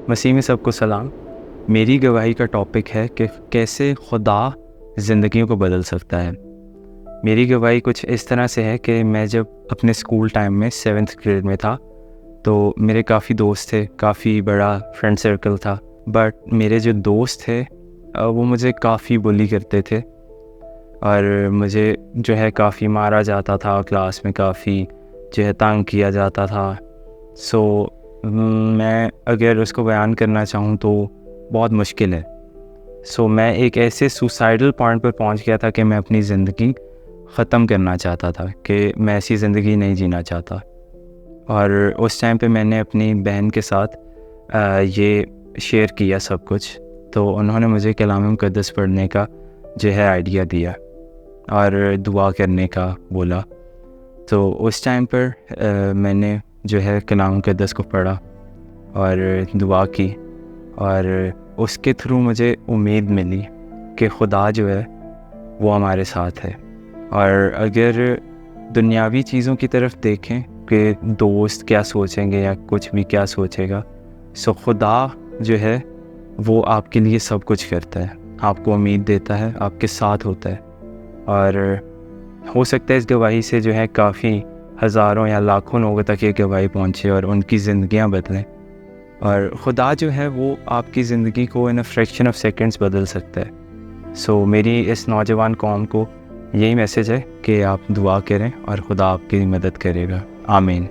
مسیح میں سب کو سلام۔ میری گواہی کا ٹاپک ہے کہ کیسے خدا زندگیوں کو بدل سکتا ہے۔ میری گواہی کچھ اس طرح سے ہے کہ میں جب اپنے اسکول ٹائم میں 7th گریڈ میں تھا تو میرے کافی دوست تھے، کافی بڑا فرینڈ سرکل تھا، بٹ میرے جو دوست تھے وہ مجھے کافی بلی کرتے تھے اور مجھے جو ہے کافی مارا جاتا تھا، کلاس میں کافی جو ہے تنگ کیا جاتا تھا۔ میں اگر اس کو بیان کرنا چاہوں تو بہت مشکل ہے۔ میں ایک ایسے سوسائڈل پوائنٹ پر پہنچ گیا تھا کہ میں اپنی زندگی ختم کرنا چاہتا تھا، کہ میں ایسی زندگی نہیں جینا چاہتا۔ اور اس ٹائم پہ میں نے اپنی بہن کے ساتھ یہ شیئر کیا سب کچھ، تو انہوں نے مجھے کلام مقدس پڑھنے کا جو ہے آئیڈیا دیا اور دعا کرنے کا بولا۔ تو اس ٹائم پر میں نے جو ہے کلام مقدس کو پڑھا اور دعا کی، اور اس کے تھرو مجھے امید ملی کہ خدا جو ہے وہ ہمارے ساتھ ہے۔ اور اگر دنیاوی چیزوں کی طرف دیکھیں کہ دوست کیا سوچیں گے یا کچھ بھی کیا سوچے گا، خدا جو ہے وہ آپ کے لیے سب کچھ کرتا ہے، آپ کو امید دیتا ہے، آپ کے ساتھ ہوتا ہے۔ اور ہو سکتا ہے اس گواہی سے جو ہے کافی ہزاروں یا لاکھوں لوگوں تک یہ گواہی پہنچے اور ان کی زندگیاں بدلیں۔ اور خدا جو ہے وہ آپ کی زندگی کو ان اے فریکشن آف سیکنڈس بدل سکتا ہے۔ میری اس نوجوان قوم کو یہی میسج ہے کہ آپ دعا کریں اور خدا آپ کی مدد کرے گا۔ آمین۔